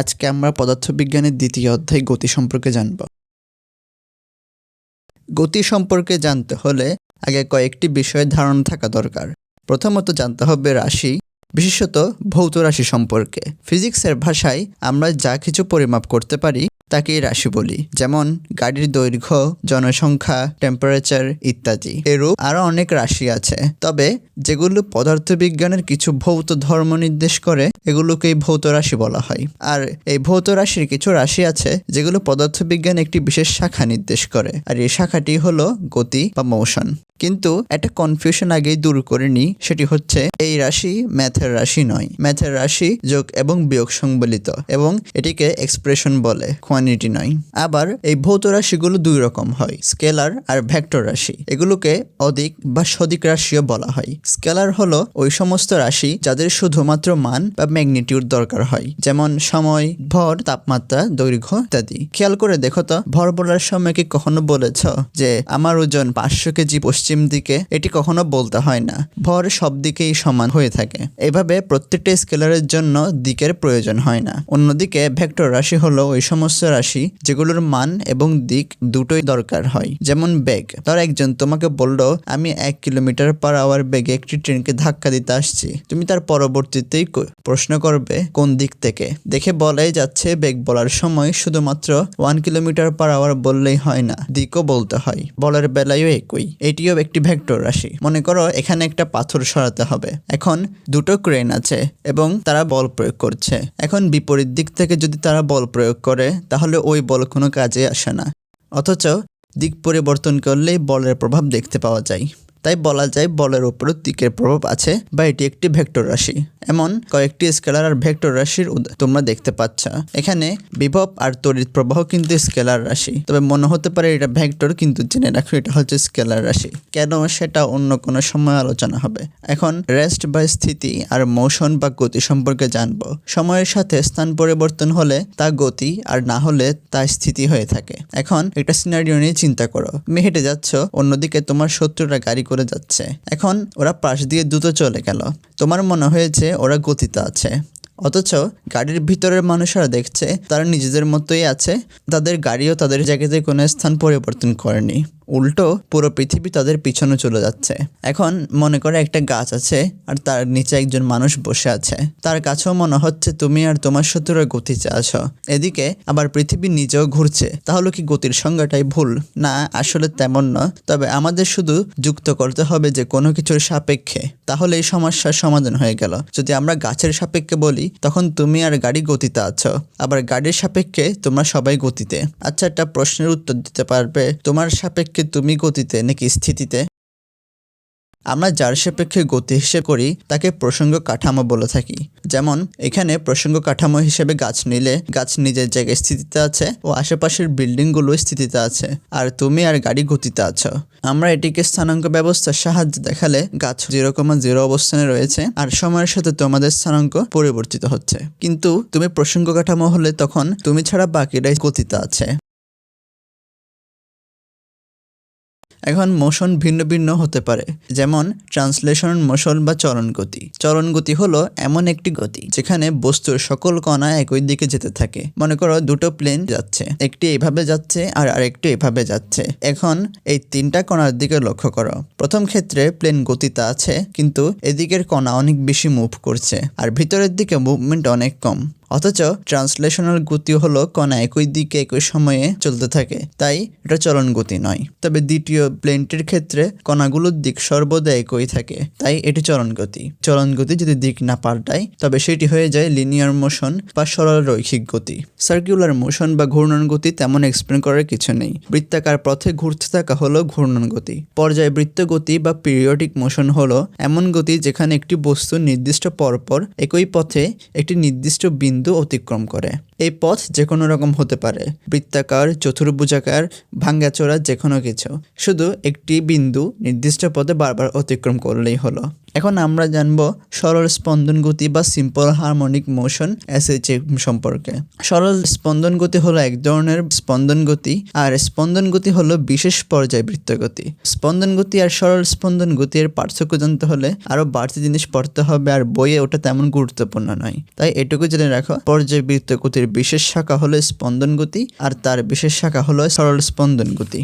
আজকে আমরা পদার্থবিজ্ঞানের দ্বিতীয় অধ্যায় গতি সম্পর্কে জানব। গতি সম্পর্কে জানতে হলে আগে কয়েকটি বিষয়ের ধারণা থাকা দরকার। প্রথমত জানতে হবে রাশি, বিশেষত ভৌত রাশি সম্পর্কে। ফিজিক্সের ভাষায় আমরা যা কিছু পরিমাপ করতে পারি তাকেই রাশি বলি, যেমন গাড়ির দৈর্ঘ্য, জনসংখ্যা, টেম্পারেচার ইত্যাদি। এরূপ আরও অনেক রাশি আছে, তবে যেগুলো পদার্থবিজ্ঞানের কিছু ভৌত ধর্ম নির্দেশ করে এগুলোকেই ভৌত রাশি বলা হয়। আর এই ভৌত রাশির কিছু রাশি আছে যেগুলো পদার্থবিজ্ঞান একটি বিশেষ শাখা নির্দেশ করে, আর এই শাখাটি হলো গতি বা মোশন। কিন্তু একটা কনফিউশন আগেই দূর করে নিই, সেটি হচ্ছে এই রাশি ম্যাথের রাশি নয়। ম্যাথের রাশি যোগ এবং বিয়োগ সংবলিত, এবং এটিকে এক্সপ্রেশন বলে, কোয়ান্টিটি নয়। আবার এই ভৌত রাশিগুলো দুই রকম হয়, স্কেলার আর ভেক্টর রাশি। এগুলোকে অদিক বা সদিক রাশিও বলা হয়। স্কেলার হলো ওই সমস্ত রাশি যাদের শুধুমাত্র মান বা ম্যাগনিটিউড দরকার হয়, যেমন সময়, ভর, তাপমাত্রা, দৈর্ঘ্য ইত্যাদি। খেয়াল করে দেখো তো, ভর বলার সময় কি কখনো বলেছ যে আমার ওজন 500 কেজি পশ্চিম দিকে? এটি কখনো বলতে হয় না। ভর সব দিকেই সমান হয়ে থাকে। এভাবে প্রত্যেকটা স্কেলারের জন্য দিকের প্রয়োজন হয় না। অন্যদিকে ভেক্টর রাশি হলো ওই সমস্ত রাশি যেগুলোর মান এবং দিক দুটোই দরকার হয়, যেমন বেগ। ধর একজন তোমাকে বলল আমি 1 কিলোমিটার/আওয়ার বেগে একটি ট্রেনকে ধাক্কা দিতে আসছি। তুমি তার পরবর্তীতেই প্রশ্ন করবে কোন দিক থেকে। দেখে বলাই যাচ্ছে বেগ বলার সময় শুধুমাত্র 1 কিলোমিটার/আওয়ার বললেই হয় না, দিকও বলতে হয়। বলের বেলায়ও একই। এটিও একটি ভেক্টর রাশি। মনে করো এখানে একটা পাথর সরাতে হবে। এখন দুটো ক্রেন আছে এবং তারা বল প্রয়োগ করছে। এখন বিপরীত দিক থেকে যদি তারা বল প্রয়োগ করে তাহলে ওই বল কোনো কাজে আসে না, অথচ দিক পরিবর্তন করলেই বলের প্রভাব দেখতে পাওয়া যায়। তাই বলা যায় বলের উপরও দিকের প্রভাব আছে, বা এটি একটি ভেক্টর রাশি। এমন কয়েকটি স্কেলার আর ভেক্টর রাশির তোমরা দেখতে পাচ্ছ। এখানে বিভব আর তড়িৎ প্রবাহ কিন্তু স্কেলার রাশি, তবে মনে হতে পারে এটা ভেক্টর, কিন্তু জেনে রাখো এটা হচ্ছে স্কেলার রাশি। কেন সেটা অন্য কোনো সময় আলোচনা হবে। এখন রেস্ট বা স্থিতি আর মোশন বা গতি সম্পর্কে জানবো। সময়ের সাথে স্থান পরিবর্তন হলে তা গতি, আর না হলে তা স্থিতি হয়ে থাকে। এখন একটা সিনারিও নিয়ে চিন্তা করো। তুমি হেঁটে যাচ্ছ, অন্যদিকে তোমার শত্রুরা গাড়ি করে যাচ্ছে। এখন ওরা পাশ দিয়ে দ্রুত চলে গেল। তোমার মনে হয়েছে ওরা গতিতে আছে, অথচ গাড়ির ভিতরের মানুষেরা দেখছে তারা নিজেদের মতোই আছে। তাদের গাড়িও তাদের জায়গাতে কোনো স্থান পরিবর্তন করেনি, উল্টো পুরো পৃথিবী তাদের পিছনে চলে যাচ্ছে। এখন মনে করে একটা গাছ আছে আর তার নিচে একজন মানুষ বসে আছে। তার কাছেও মনে হচ্ছে তুমি আর তোমার শত্রুরা গতিতে আছো। এদিকে আবার পৃথিবী নিজেও ঘুরছে। তাহলে কি গতির সংজ্ঞাটাই ভুল? না, আসলে তেমন নয়। তবে আমাদের শুধু যুক্ত করতে হবে যে কোনো কিছুর সাপেক্ষে, তাহলে এই সমস্যার সমাধান হয়ে গেল। যদি আমরা গাছের সাপেক্ষে বলি তখন তুমি আর গাড়ি গতিতে আছো, আবার গাড়ির সাপেক্ষে তোমরা সবাই গতিতে। আচ্ছা, একটা প্রশ্নের উত্তর দিতে পারবে, তোমার সাপেক্ষে তুমি গতিতে নাকি স্থিতিতে? আমরা যার সাপেক্ষে গতি হিসেবে করি তাকে প্রসঙ্গ কাঠামো বলে থাকি। যেমন এখানে প্রসঙ্গ কাঠামো হিসেবে গাছ নিলে গাছ নিজের জায়গায় স্থিতিতে আছে ও আশেপাশের বিল্ডিংগুলো স্থিতিতে আছে, আর তুমি আর গাড়ি গতিতে আছো। আমরা এটিকে স্থানাঙ্ক ব্যবস্থার সাহায্যে দেখালে গাছ 0,0 অবস্থানে রয়েছে, আর সময়ের সাথে তোমাদের স্থানাঙ্ক পরিবর্তিত হচ্ছে। কিন্তু তুমি প্রসঙ্গ কাঠামো হলে তখন তুমি ছাড়া বাকিরাই গতিতে আছে। এখন মোশন ভিন্ন ভিন্ন হতে পারে, যেমন ট্রান্সলেশন মোশন বা চলন গতি। চলন গতি হলো এমন একটি গতি যেখানে বস্তুর সকল কণা একই দিকে যেতে থাকে। মনে করো দুটো প্লেন যাচ্ছে, একটি এভাবে যাচ্ছে আর আরেকটি এভাবে যাচ্ছে। এখন এই তিনটা কণার দিকে লক্ষ্য করো। প্রথম ক্ষেত্রে প্লেন গতিতে আছে, কিন্তু এদিকের কণা অনেক বেশি মুভ করছে, আর ভিতরের দিকে মুভমেন্ট অনেক কম। অথচ ট্রান্সলেশনাল গতি হলো কণা একই দিকে একই সময়ে চলতে থাকে, তাই এটা চলন গতি নয়। তবে দ্বিতীয় প্লেনটির ক্ষেত্রে কণাগুলোর দিক সর্বদা একই থাকে, তাই এটি চলন গতি। চলন গতি যদি দিক না পাল্টায় তবে সেটি হয়ে যায় লিনিয়ার মোশন বা সরল রৈখিক গতি। সার্কুলার মোশন বা ঘূর্ণন গতি তেমন এক্সপ্লেন করার কিছু নেই। বৃত্তাকার পথে ঘুরতে থাকা হলো ঘূর্ণন গতি। পর্যায়বৃত্ত গতি বা পিরিয়ডিক মোশন হলো এমন গতি যেখানে একটি বস্তু নির্দিষ্ট পরপর একই পথে একটি নির্দিষ্ট বিন্দু অতিক্রম করে। এই পথ যে কোনো রকম হতে পারে, বৃত্তাকার, চতুর্ভুজাকার, ভাঙ্গাচোরা, যে কোনো কিছু। শুধু একটি বিন্দু নির্দিষ্ট পথে বারবার অতিক্রম করলেই হলো। এখন আমরা জানবো সরল স্পন্দন গতি বা সিম্পল হারমোনিক মোশন এসএইচএ সম্পর্কে। সরল স্পন্দন গতি হলো এক ধরনের স্পন্দন গতি, আর স্পন্দন গতি হলো বিশেষ পর্যায়বৃত্ত গতি। স্পন্দন গতি আর সরল স্পন্দন গতির পার্থক্য জানতে হলে আরো বাড়তি জিনিস পড়তে হবে, আর বইয়ে ওটা তেমন গুরুত্বপূর্ণ নয়। তাই এটুকু জেনে রাখো, পর্যায়বৃত্ত গতির বিশেষ শাখা হলো স্পন্দন গতি আর তার বিশেষ শাখা হলো সরল স্পন্দন গতি।